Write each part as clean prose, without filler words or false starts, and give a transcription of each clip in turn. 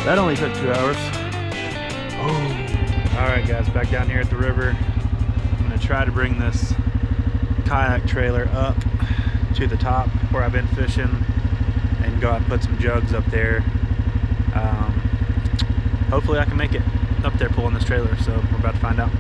That only took 2 hours. Oh. Alright guys, back down here at the river. I'm gonna try to bring this kayak trailer up to the top where I've been fishing and go out and put some jugs up there. Hopefully I can make it up there pulling this trailer, so we're about to find out.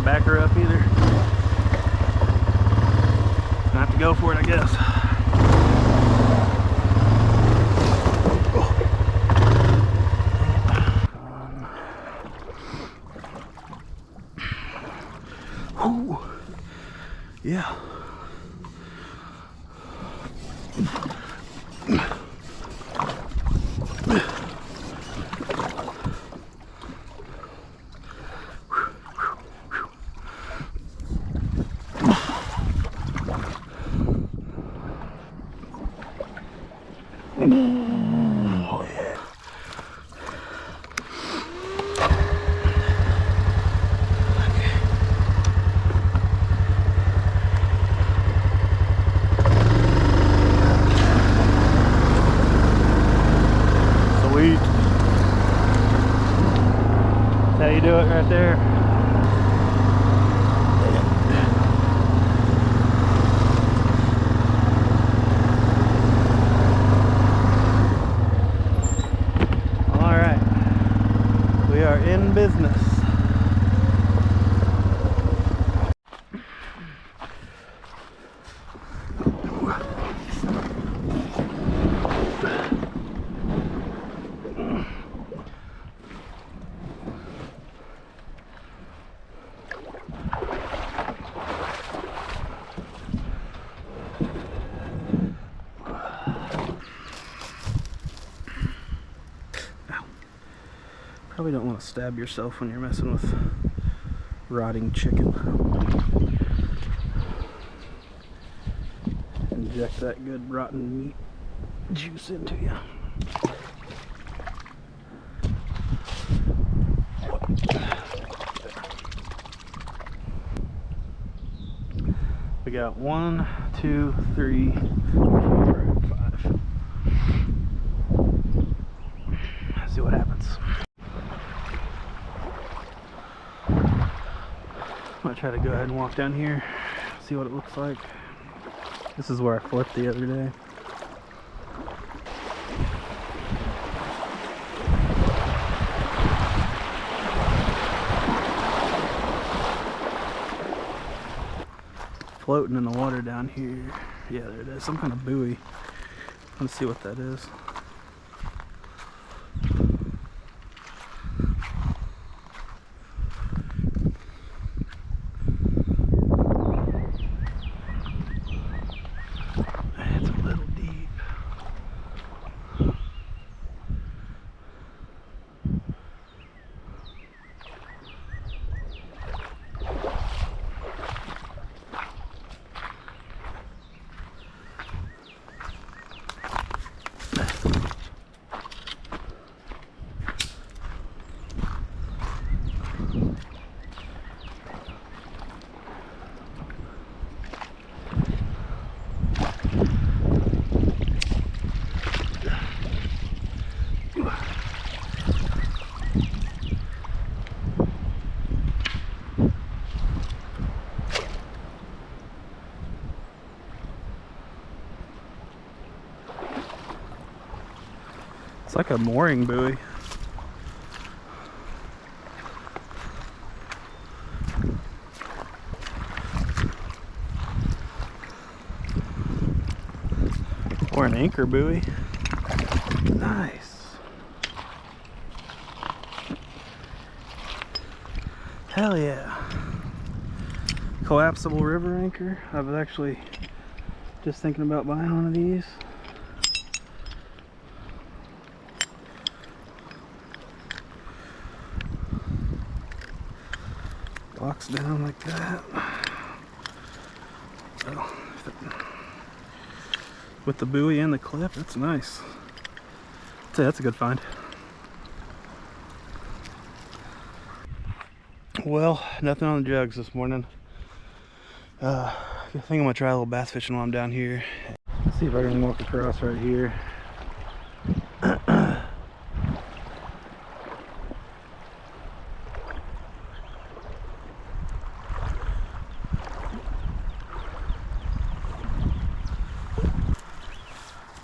Back her up either. I have to go for it, I guess. Oh, yeah. Oh, yeah. Sweet. That's how you do it right there. We are in business. Probably don't want to stab yourself when you're messing with rotting chicken. Inject that good rotten meat juice into you. We got 1, 2, 3, 4, 5. Let's see what happens. I'm gonna try to go ahead and walk down here, see what it looks like. This is where I flipped the other day. Floating in the water down here. Yeah, there it is. Some kind of buoy. Let's see what that is. like a mooring buoy. Or an anchor buoy. Nice. Hell yeah. Collapsible river anchor. I was actually just thinking about buying one of these. Locks down like that. Oh, with the buoy and the clip, that's nice. I'd say that's a good find. Well, nothing on the jugs this morning. I think I'm gonna try a little bass fishing while I'm down here. Let's see if I can walk across right here.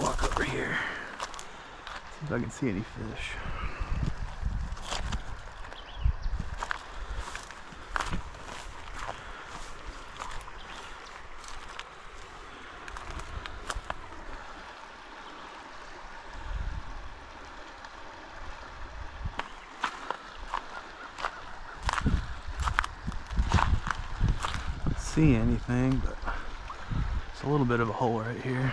Walk over here. See if I can see any fish. See anything, but it's a little bit of a hole right here.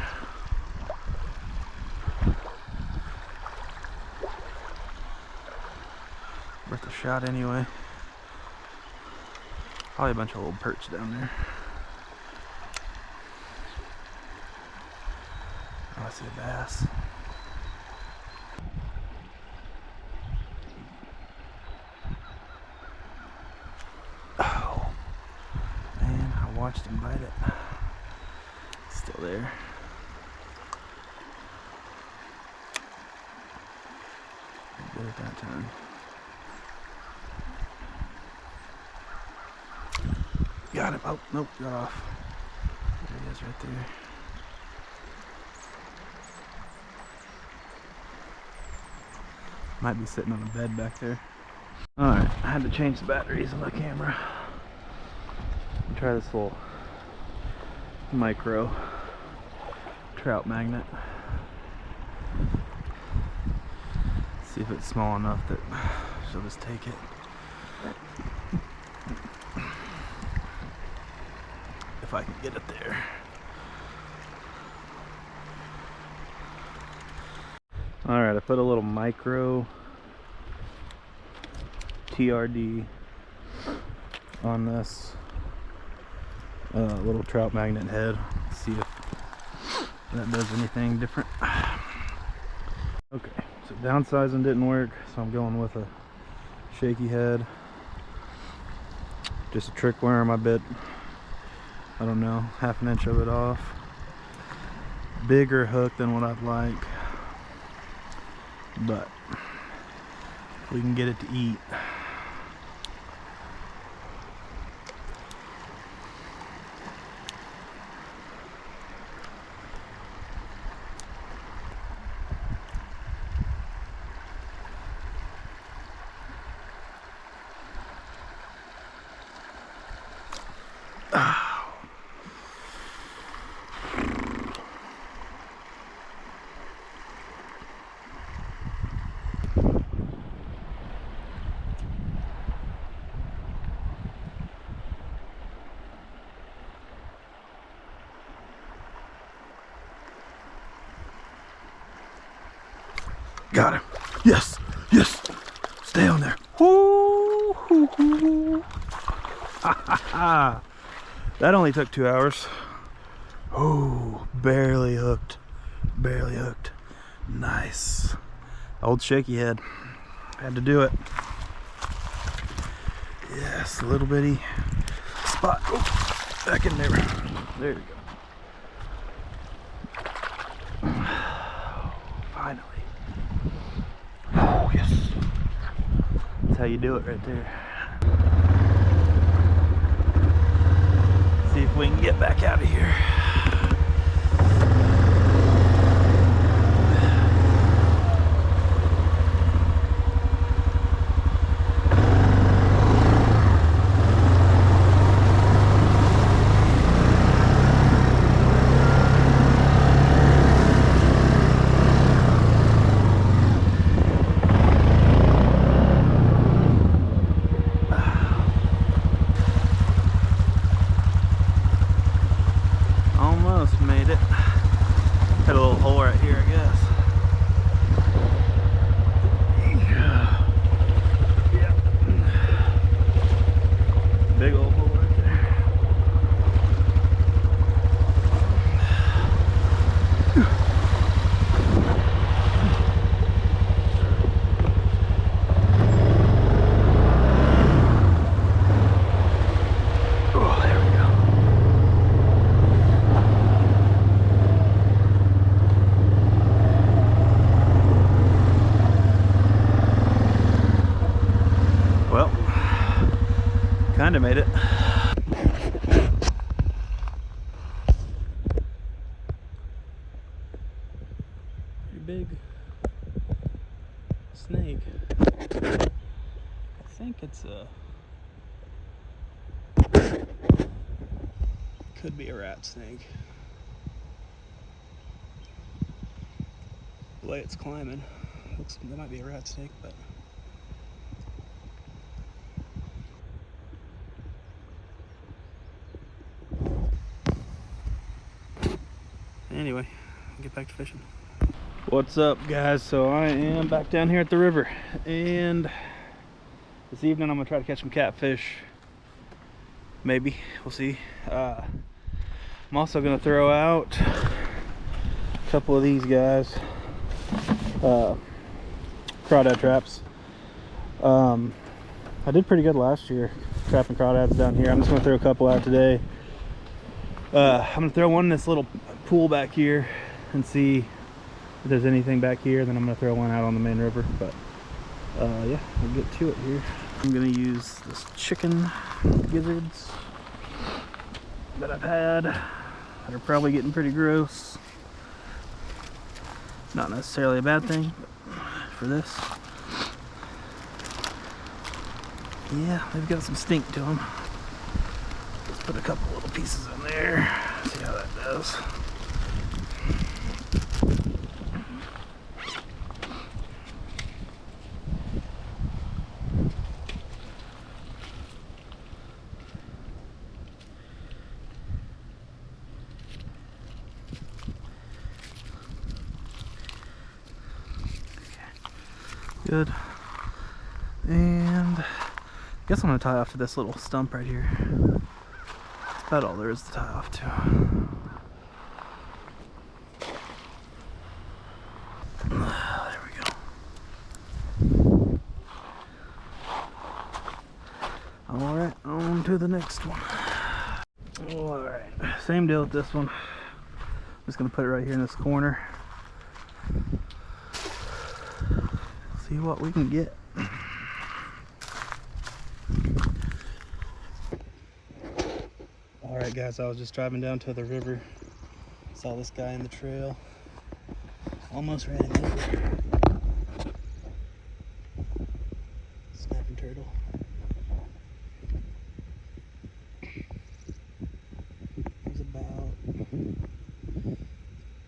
Worth a shot anyway. Probably a bunch of little perch down there. Oh, I see a bass. Watched him bite it. It's still there. Good at that time. Got him. Oh, nope, got off. There he is right there. Might be sitting on a bed back there. Alright, I had to change the batteries on my camera. Try this little micro trout magnet. See if it's small enough that she'll just take it. If I can get it there. Alright, I put a little micro TRD on this little trout magnet head. Let's see if that does anything different. Okay, so downsizing didn't work, so I'm going with a shaky head. Just a trick worm. I bit, I don't know, half an inch of it off. Bigger hook than what I'd like, but we can get it to eat. Got him. Yes, yes. Stay on there. Woo, hoo, hoo. That only took 2 hours. Oh, barely hooked. Barely hooked. Nice. Old shaky head. Had to do it. Yes, a little bitty spot. Oh, back in there. There you go. Finally. Oh, yes. That's how you do it right there. See if we can get back out of here. Kinda made it. Pretty big snake. I think it's a... could be a rat snake. The way it's climbing, looks, that might be a rat snake, but anyway, I'll get back to fishing. What's up, guys? So I am back down here at the river, and this evening I'm gonna try to catch some catfish. Maybe, we'll see. I'm also gonna throw out a couple of these guys, crawdad traps. I did pretty good last year trapping crawdads down here. I'm just gonna throw a couple out today. I'm gonna throw one in this little pool back here and see if there's anything back here. Then I'm gonna throw one out on the main river. But yeah, we'll get to it here. I'm gonna use this chicken gizzards that I've had that are probably getting pretty gross. Not necessarily a bad thing, but for this, yeah, they've got some stink to them. Let's put a couple little pieces in there, see how that does. Good. And I guess I'm gonna tie off to this little stump right here. That's about all there is to tie off to. There we go. Alright, on to the next one. Alright, same deal with this one. I'm just gonna put it right here in this corner. See what we can get. Alright guys, I was just driving down to the river, saw this guy in the trail, almost ran him over. Snapping turtle. He's about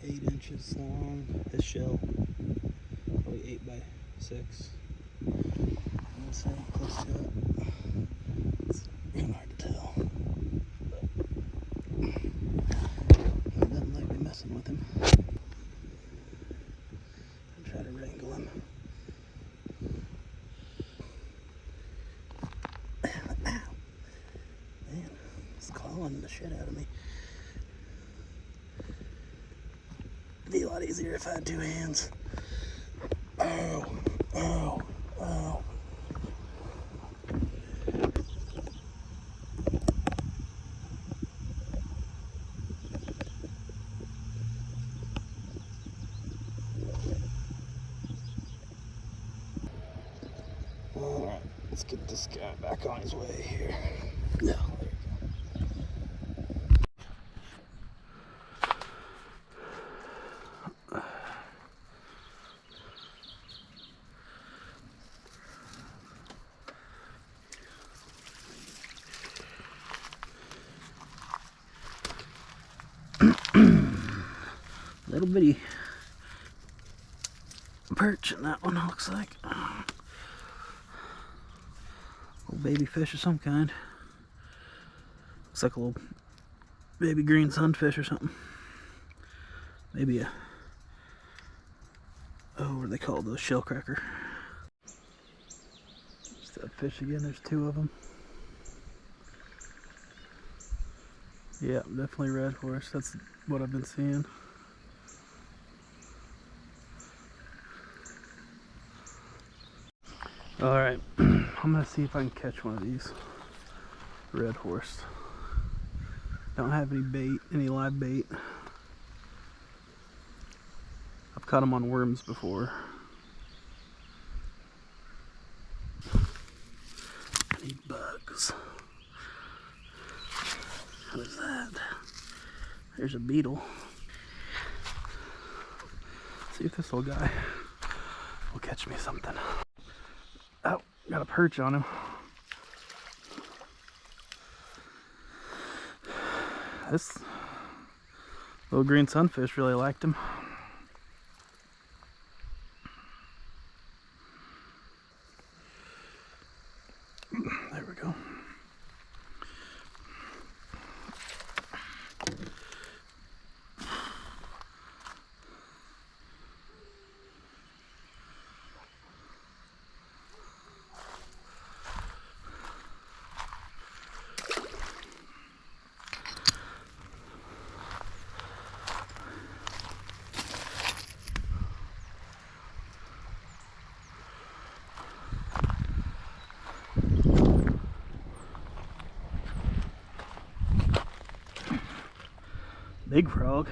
8 inches long, his shell, probably 8 by 6. I'm gonna say close to it. It's kind of hard to tell. But it doesn't like me messing with him. I'll try to wrangle him. Ow! Man, it's clawing the shit out of me. It'd be a lot easier if I had 2 hands. Oh, oh, oh. Alright, let's get this guy back on his way here. No, there you go. Little bitty perch in that one, looks like. Little baby fish of some kind. Looks like a little baby green sunfish or something. Maybe a, oh, what are they called? Those shell cracker. There's that fish again, there's 2 of them. Yeah, definitely red horse. That's what I've been seeing. Alright, I'm gonna see if I can catch one of these red horse. Don't have any bait, any live bait. I've caught them on worms before. I need bugs. What is that? There's a beetle. See if this little guy will catch me something. Oh, got a perch on him. This little green sunfish really liked him. There we go. Big frog.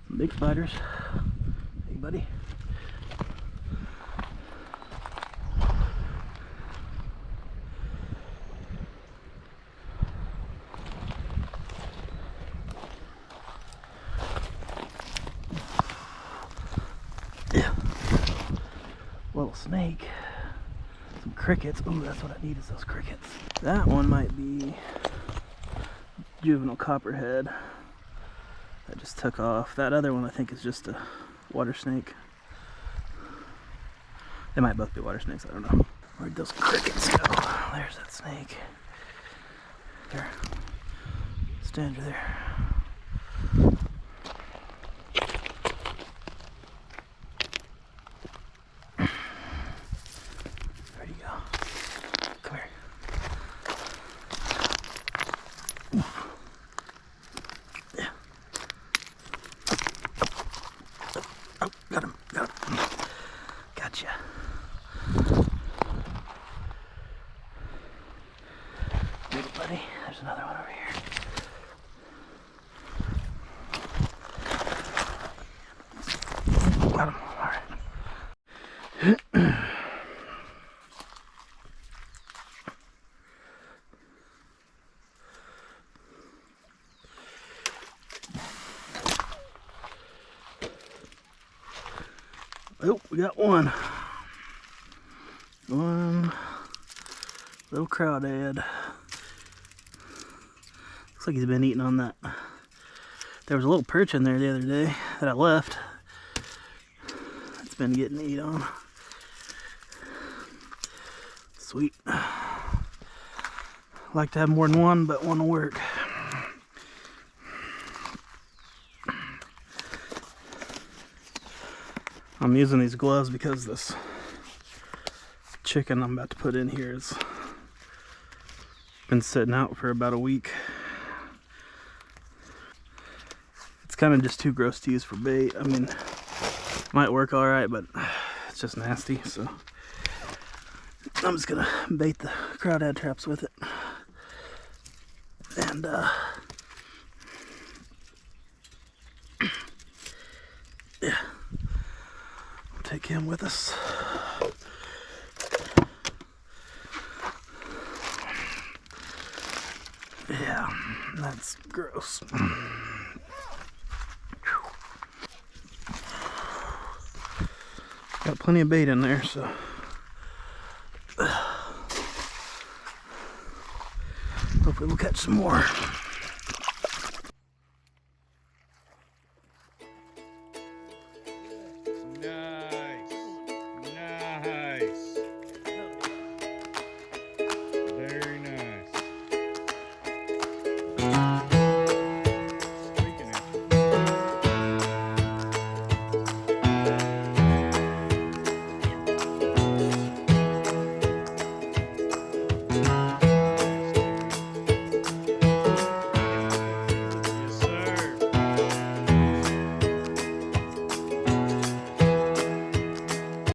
Some big spiders. Hey, buddy. Yeah. Little snake. Some crickets. Ooh, that's what I need is those crickets. That one might be juvenile copperhead. That just took off. That other one I think is just a water snake. They might both be water snakes, I don't know. Where'd those crickets go? There's that snake. There. Stand there. There you go. Come here. Yeah. Oh, got him. Gotcha. Little buddy, there's another one over here. Got him. All right. Oh, we got one. One little crawdad. Looks like he's been eating on that. There was a little perch in there the other day that I left. It's been getting eat on. Sweet. Like to have more than one, but one will work. I'm using these gloves because this chicken I'm about to put in here has been sitting out for about a week. It's kind of just too gross to use for bait. I mean, might work all right, but it's just nasty. So I'm just gonna bait the crawdad traps with it, and yeah. Take him with us. Yeah, that's gross. Got plenty of bait in there, so hopefully we'll catch some more.